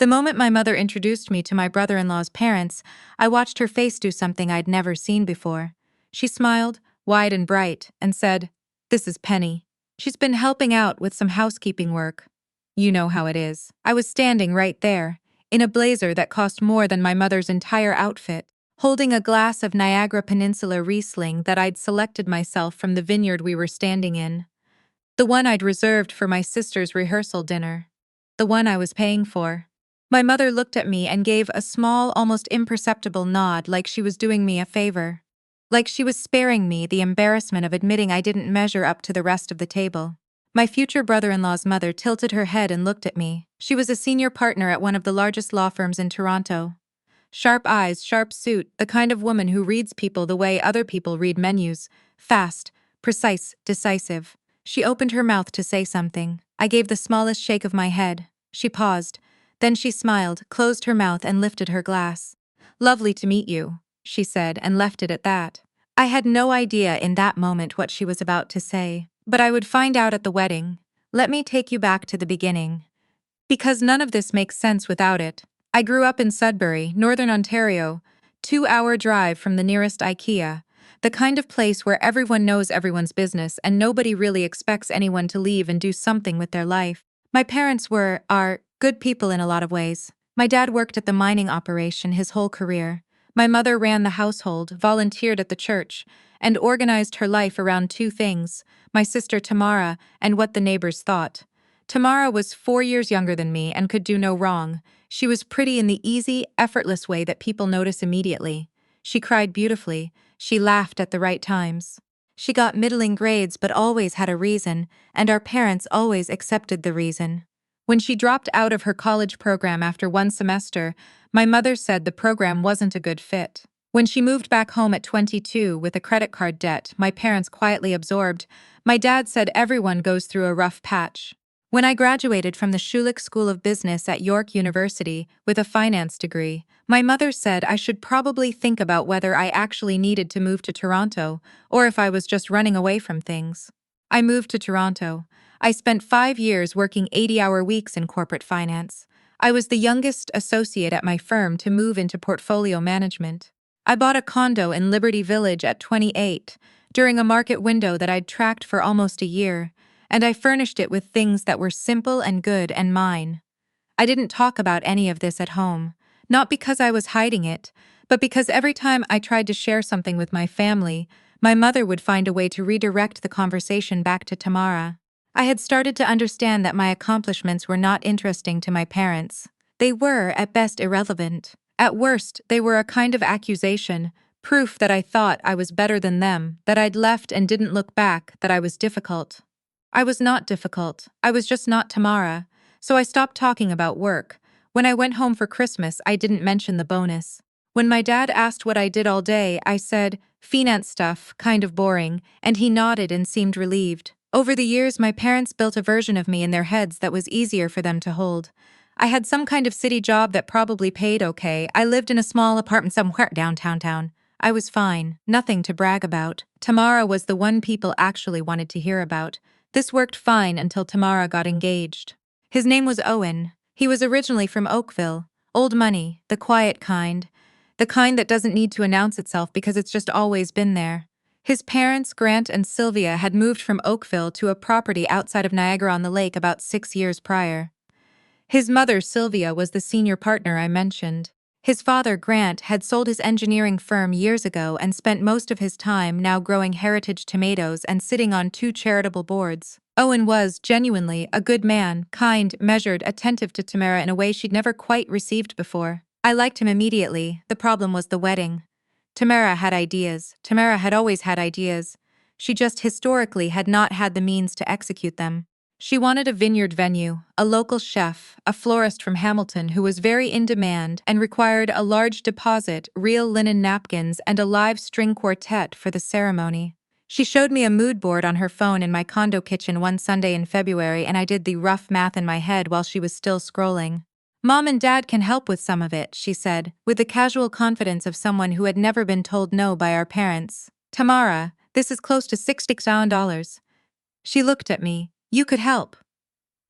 The moment my mother introduced me to my brother-in-law's parents, I watched her face do something I'd never seen before. She smiled, wide and bright, and said, "This is Penny. She's been helping out with some housekeeping work. You know how it is." I was standing right there, in a blazer that cost more than my mother's entire outfit, holding a glass of Niagara Peninsula Riesling that I'd selected myself from the vineyard we were standing in. The one I'd reserved for my sister's rehearsal dinner. The one I was paying for. My mother looked at me and gave a small, almost imperceptible nod, like she was doing me a favor. Like she was sparing me the embarrassment of admitting I didn't measure up to the rest of the table. My future brother-in-law's mother tilted her head and looked at me. She was a senior partner at one of the largest law firms in Toronto. Sharp eyes, sharp suit, the kind of woman who reads people the way other people read menus. Fast, precise, decisive. She opened her mouth to say something. I gave the smallest shake of my head. She paused. Then she smiled, closed her mouth and lifted her glass. "Lovely to meet you," she said, and left it at that. I had no idea in that moment what she was about to say, but I would find out at the wedding. Let me take you back to the beginning. Because none of this makes sense without it. I grew up in Sudbury, Northern Ontario, 2-hour drive from the nearest IKEA, the kind of place where everyone knows everyone's business and nobody really expects anyone to leave and do something with their life. My parents are good people in a lot of ways. My dad worked at the mining operation his whole career. My mother ran the household, volunteered at the church, and organized her life around two things: my sister Tamara and what the neighbors thought. Tamara was 4 years younger than me and could do no wrong. She was pretty in the easy, effortless way that people notice immediately. She cried beautifully. She laughed at the right times. She got middling grades but always had a reason, and our parents always accepted the reason. When she dropped out of her college program after one semester, my mother said the program wasn't a good fit. When she moved back home at 22 with a credit card debt my parents quietly absorbed, my dad said everyone goes through a rough patch. When I graduated from the Schulich School of Business at York University with a finance degree, my mother said I should probably think about whether I actually needed to move to Toronto or if I was just running away from things. I moved to Toronto. I spent 5 years working 80-hour weeks in corporate finance. I was the youngest associate at my firm to move into portfolio management. I bought a condo in Liberty Village at 28, during a market window that I'd tracked for almost a year, and I furnished it with things that were simple and good and mine. I didn't talk about any of this at home, not because I was hiding it, but because every time I tried to share something with my family, my mother would find a way to redirect the conversation back to Tamara. I had started to understand that my accomplishments were not interesting to my parents. They were, at best, irrelevant. At worst, they were a kind of accusation, proof that I thought I was better than them, that I'd left and didn't look back, that I was difficult. I was not difficult. I was just not Tamara. So I stopped talking about work. When I went home for Christmas, I didn't mention the bonus. When my dad asked what I did all day, I said, "Finance stuff, kind of boring," and he nodded and seemed relieved. Over the years, my parents built a version of me in their heads that was easier for them to hold. I had some kind of city job that probably paid okay. I lived in a small apartment somewhere downtown. I was fine, nothing to brag about. Tamara was the one people actually wanted to hear about. This worked fine until Tamara got engaged. His name was Owen. He was originally from Oakville. Old money, the quiet kind. The kind that doesn't need to announce itself because it's just always been there. His parents, Grant and Sylvia, had moved from Oakville to a property outside of Niagara-on-the-Lake about 6 years prior. His mother, Sylvia, was the senior partner I mentioned. His father, Grant, had sold his engineering firm years ago and spent most of his time now growing heritage tomatoes and sitting on 2 charitable boards. Owen was, genuinely, a good man, kind, measured, attentive to Tamara in a way she'd never quite received before. I liked him immediately. The problem was the wedding. Tamara had ideas. Tamara had always had ideas. She just historically had not had the means to execute them. She wanted a vineyard venue, a local chef, a florist from Hamilton who was very in demand and required a large deposit, real linen napkins, and a live string quartet for the ceremony. She showed me a mood board on her phone in my condo kitchen one Sunday in February, and I did the rough math in my head while she was still scrolling. "Mom and Dad can help with some of it," she said, with the casual confidence of someone who had never been told no by our parents. "Tamara, this is close to $60,000. She looked at me. "You could help."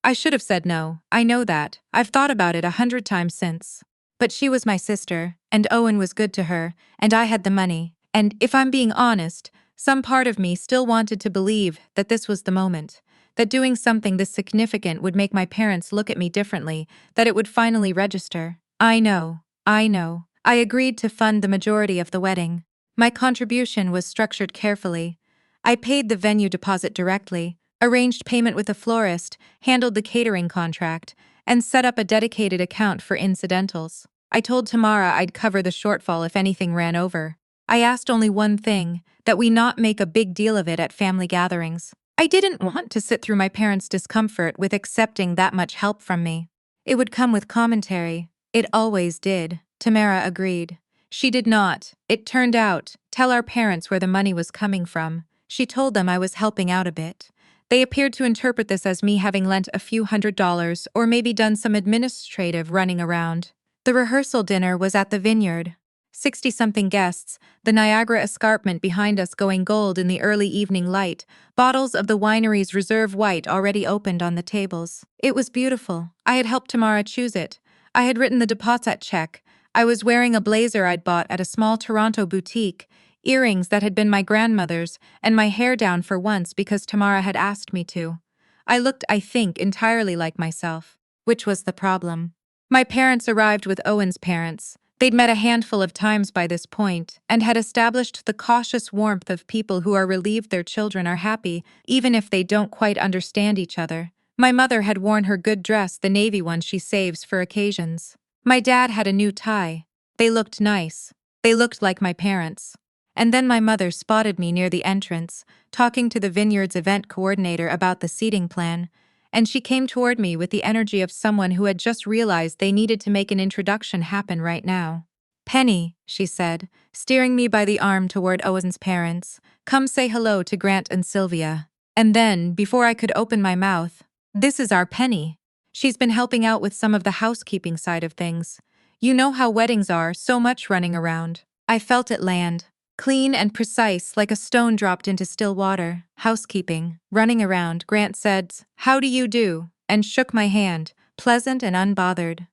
I should have said no, I know that. I've thought about it 100 times since. But she was my sister, and Owen was good to her, and I had the money, and if I'm being honest, some part of me still wanted to believe that this was the moment, that doing something this significant would make my parents look at me differently, that it would finally register. I know. I agreed to fund the majority of the wedding. My contribution was structured carefully. I paid the venue deposit directly, arranged payment with a florist, handled the catering contract, and set up a dedicated account for incidentals. I told Tamara I'd cover the shortfall if anything ran over. I asked only one thing, that we not make a big deal of it at family gatherings. I didn't want to sit through my parents' discomfort with accepting that much help from me. It would come with commentary. It always did, Tamara agreed. She did not, it turned out, tell our parents where the money was coming from. She told them I was helping out a bit. They appeared to interpret this as me having lent a few $100s or maybe done some administrative running around. The rehearsal dinner was at the vineyard. 60-something guests, the Niagara escarpment behind us going gold in the early evening light, bottles of the winery's Reserve White already opened on the tables. It was beautiful. I had helped Tamara choose it. I had written the deposit check. I was wearing a blazer I'd bought at a small Toronto boutique, earrings that had been my grandmother's, and my hair down for once because Tamara had asked me to. I looked, I think, entirely like myself, which was the problem. My parents arrived with Owen's parents. They'd met a handful of times by this point and had established the cautious warmth of people who are relieved their children are happy, even if they don't quite understand each other. My mother had worn her good dress, the navy one she saves for occasions. My dad had a new tie. They looked nice. They looked like my parents. And then my mother spotted me near the entrance, talking to the vineyard's event coordinator about the seating plan, and she came toward me with the energy of someone who had just realized they needed to make an introduction happen right now. "Penny," she said, steering me by the arm toward Owen's parents, "come say hello to Grant and Sylvia." And then, before I could open my mouth, "This is our Penny. She's been helping out with some of the housekeeping side of things. You know how weddings are, so much running around." I felt it land. Clean and precise, like a stone dropped into still water. "Housekeeping, running around," Grant said, "How do you do?" and shook my hand, pleasant and unbothered.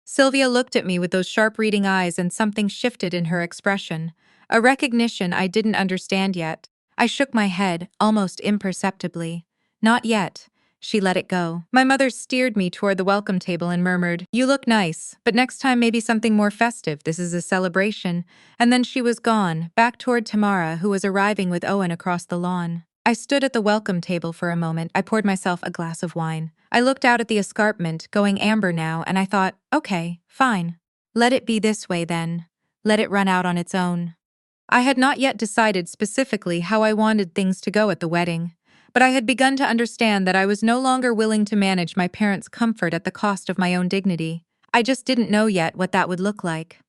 Sylvia looked at me with those sharp-reading eyes and something shifted in her expression, a recognition I didn't understand yet. I shook my head, almost imperceptibly. "Not yet." She let it go. My mother steered me toward the welcome table and murmured, "You look nice, but next time maybe something more festive. This is a celebration." And then she was gone, back toward Tamara, who was arriving with Owen across the lawn. I stood at the welcome table for a moment. I poured myself a glass of wine. I looked out at the escarpment, going amber now, and I thought, okay, fine. Let it be this way then. Let it run out on its own. I had not yet decided specifically how I wanted things to go at the wedding, but I had begun to understand that I was no longer willing to manage my parents' comfort at the cost of my own dignity. I just didn't know yet what that would look like.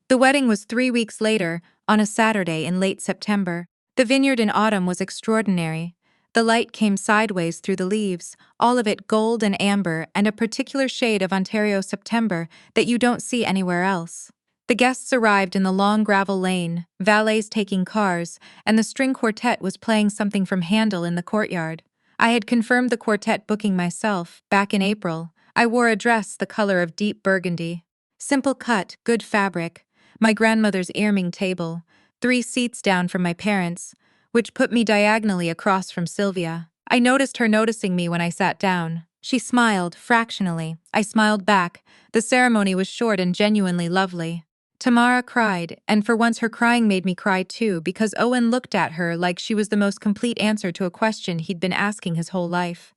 The wedding was 3 weeks later, on a Saturday in late September. The vineyard in autumn was extraordinary. The light came sideways through the leaves, all of it gold and amber and a particular shade of Ontario September that you don't see anywhere else. The guests arrived in the long gravel lane, valets taking cars, and the string quartet was playing something from Handel in the courtyard. I had confirmed the quartet booking myself, back in April. I wore a dress the color of deep burgundy. Simple cut, good fabric. My grandmother's Irming table, 3 seats down from my parents, which put me diagonally across from Sylvia. I noticed her noticing me when I sat down. She smiled, fractionally. I smiled back. The ceremony was short and genuinely lovely. Tamara cried, and for once her crying made me cry too, because Owen looked at her like she was the most complete answer to a question he'd been asking his whole life.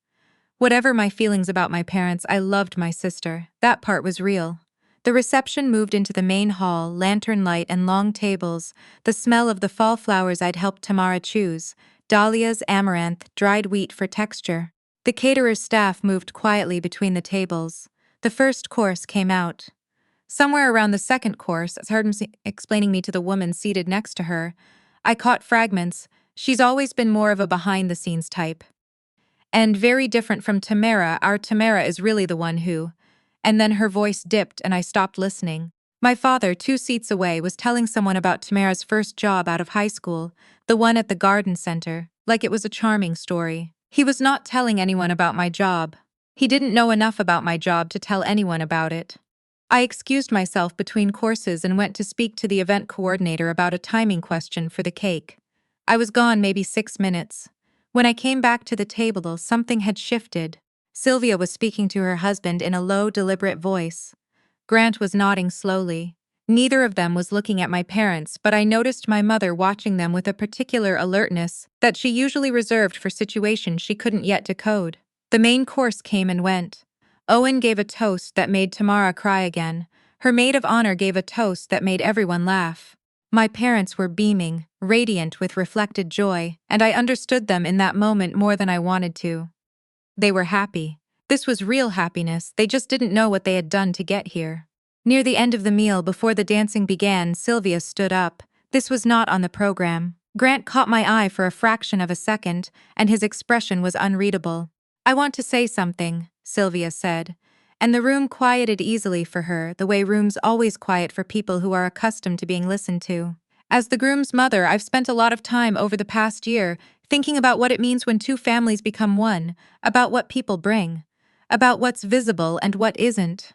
Whatever my feelings about my parents, I loved my sister. That part was real. The reception moved into the main hall, lantern light and long tables, the smell of the fall flowers I'd helped Tamara choose, dahlias, amaranth, dried wheat for texture. The caterer's staff moved quietly between the tables. The first course came out. Somewhere around the second course, as I heard him explaining me to the woman seated next to her, I caught fragments. She's always been more of a behind-the-scenes type. And very different from Tamara, our Tamara is really the one who... And then her voice dipped and I stopped listening. My father, 2 seats away, was telling someone about Tamara's first job out of high school, the one at the garden center, like it was a charming story. He was not telling anyone about my job. He didn't know enough about my job to tell anyone about it. I excused myself between courses and went to speak to the event coordinator about a timing question for the cake. I was gone maybe 6 minutes. When I came back to the table, something had shifted. Sylvia was speaking to her husband in a low, deliberate voice. Grant was nodding slowly. Neither of them was looking at my parents, but I noticed my mother watching them with a particular alertness that she usually reserved for situations she couldn't yet decode. The main course came and went. Owen gave a toast that made Tamara cry again. Her maid of honor gave a toast that made everyone laugh. My parents were beaming, radiant with reflected joy, and I understood them in that moment more than I wanted to. They were happy. This was real happiness, they just didn't know what they had done to get here. Near the end of the meal, before the dancing began, Sylvia stood up. This was not on the program. Grant caught my eye for a fraction of a second, and his expression was unreadable. "I want to say something," Sylvia said, and the room quieted easily for her, the way rooms always quiet for people who are accustomed to being listened to. As the groom's mother, I've spent a lot of time over the past year thinking about what it means when two families become one, about what people bring, about what's visible and what isn't.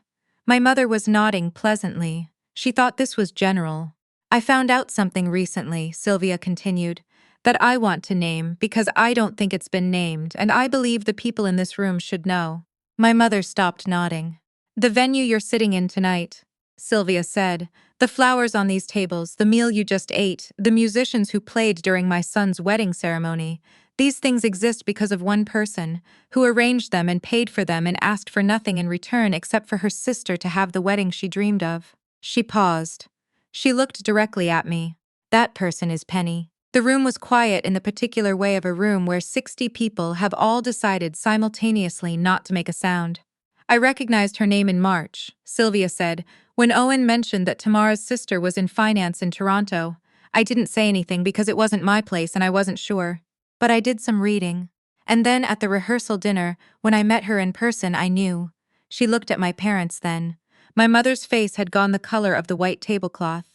My mother was nodding pleasantly. She thought this was general. "I found out something recently," Sylvia continued, "that I want to name because I don't think it's been named, and I believe the people in this room should know." My mother stopped nodding. "The venue you're sitting in tonight," Sylvia said, "the flowers on these tables, the meal you just ate, the musicians who played during my son's wedding ceremony, these things exist because of one person, who arranged them and paid for them and asked for nothing in return except for her sister to have the wedding she dreamed of." She paused. She looked directly at me. "That person is Penny." The room was quiet in the particular way of a room where 60 people have all decided simultaneously not to make a sound. "I recognized her name in March," Sylvia said, "when Owen mentioned that Tamara's sister was in finance in Toronto. I didn't say anything because it wasn't my place and I wasn't sure. But I did some reading. And then at the rehearsal dinner, when I met her in person, I knew." She looked at my parents then. My mother's face had gone the color of the white tablecloth.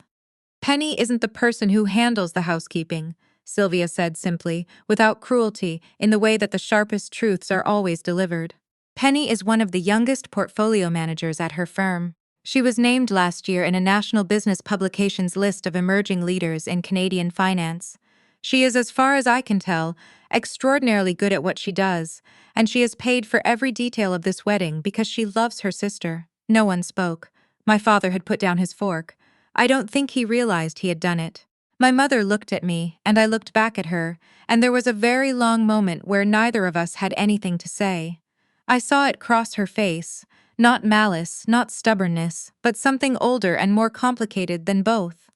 "Penny isn't the person who handles the housekeeping," Sylvia said simply, without cruelty, in the way that the sharpest truths are always delivered. "Penny is one of the youngest portfolio managers at her firm. She was named last year in a national business publications list of emerging leaders in Canadian finance. She is, as far as I can tell, extraordinarily good at what she does, and she is paid for every detail of this wedding because she loves her sister." No one spoke. My father had put down his fork. I don't think he realized he had done it. My mother looked at me, and I looked back at her, and there was a very long moment where neither of us had anything to say. I saw it cross her face, not malice, not stubbornness, but something older and more complicated than both.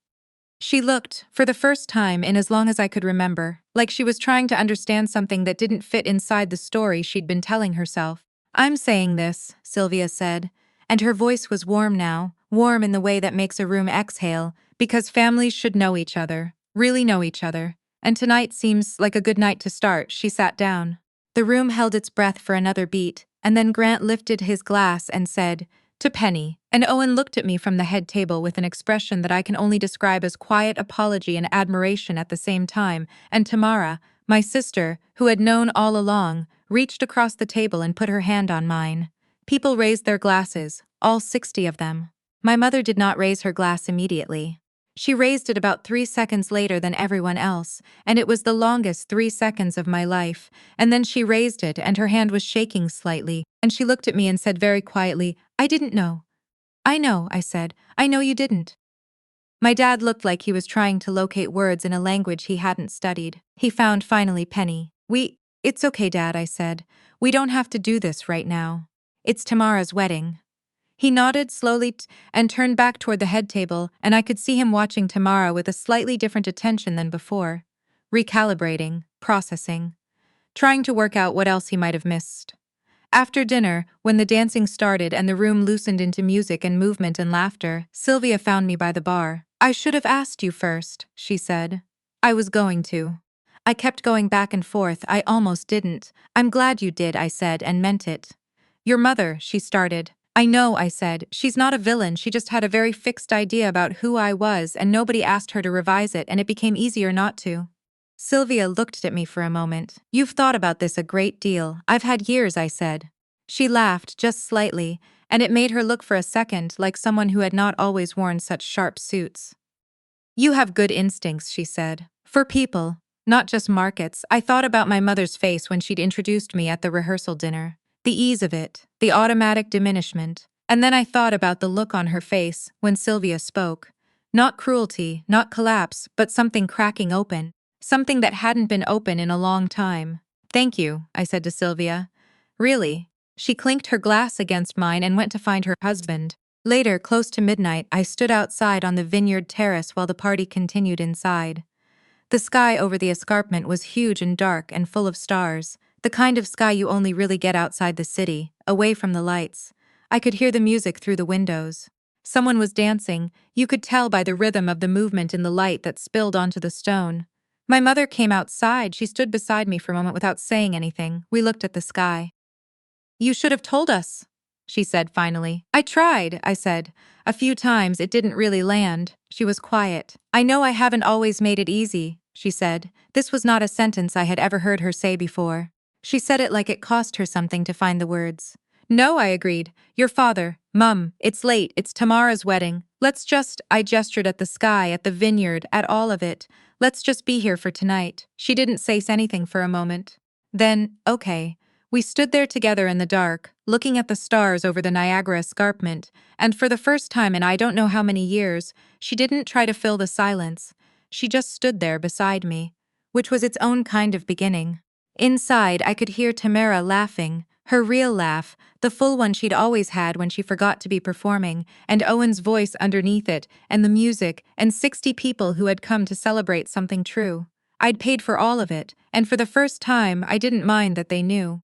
She looked, for the first time in as long as I could remember, like she was trying to understand something that didn't fit inside the story she'd been telling herself. "I'm saying this," Sylvia said, and her voice was warm now, warm in the way that makes a room exhale, "because families should know each other, really know each other. And tonight seems like a good night to start." She sat down. The room held its breath for another beat, and then Grant lifted his glass and said, "To Penny," and Owen looked at me from the head table with an expression that I can only describe as quiet apology and admiration at the same time, and Tamara, my sister, who had known all along, reached across the table and put her hand on mine. People raised their glasses, all 60 of them. My mother did not raise her glass immediately. She raised it about 3 seconds later than everyone else, and it was the longest 3 seconds of my life, and then she raised it and her hand was shaking slightly, and she looked at me and said very quietly, "I didn't know." "I know," I said. "I know you didn't." My dad looked like he was trying to locate words in a language he hadn't studied. He found finally Penny. It's okay, Dad," I said. "We don't have to do this right now. It's Tamara's wedding." He nodded slowly and turned back toward the head table, and I could see him watching Tamara with a slightly different attention than before. Recalibrating, processing, trying to work out what else he might have missed. After dinner, when the dancing started and the room loosened into music and movement and laughter, Sylvia found me by the bar. "I should have asked you first," she said. "I was going to." I kept going back and forth, I almost didn't. "I'm glad you did," I said, and meant it. "Your mother," she started. "I know," I said. "She's not a villain, she just had a very fixed idea about who I was and nobody asked her to revise it and it became easier not to." Sylvia looked at me for a moment. "You've thought about this a great deal." "I've had years," I said. She laughed, just slightly, and it made her look for a second like someone who had not always worn such sharp suits. You have good instincts, she said. For people, not just markets. I thought about my mother's face when she'd introduced me at the rehearsal dinner. The ease of it, the automatic diminishment. And then I thought about the look on her face when Sylvia spoke. Not cruelty, not collapse, but something cracking open. Something that hadn't been open in a long time. Thank you, I said to Sylvia. Really? She clinked her glass against mine and went to find her husband. Later, close to midnight, I stood outside on the vineyard terrace while the party continued inside. The sky over the escarpment was huge and dark and full of stars, the kind of sky you only really get outside the city, away from the lights. I could hear the music through the windows. Someone was dancing, you could tell by the rhythm of the movement in the light that spilled onto the stone. My mother came outside. She stood beside me for a moment without saying anything. We looked at the sky. You should have told us, she said finally. I tried, I said. A few times it didn't really land. She was quiet. I know I haven't always made it easy, she said. This was not a sentence I had ever heard her say before. She said it like it cost her something to find the words. No, I agreed. Your father, Mum, it's late, it's Tamara's wedding. I gestured at the sky, at the vineyard, at all of it. Let's just be here for tonight. She didn't say anything for a moment. Then, okay. We stood there together in the dark, looking at the stars over the Niagara escarpment, and for the first time in I don't know how many years, she didn't try to fill the silence. She just stood there beside me, which was its own kind of beginning. Inside, I could hear Tamara laughing, her real laugh, the full one she'd always had when she forgot to be performing, and Owen's voice underneath it, and the music, and 60 people who had come to celebrate something true. I'd paid for all of it, and for the first time, I didn't mind that they knew.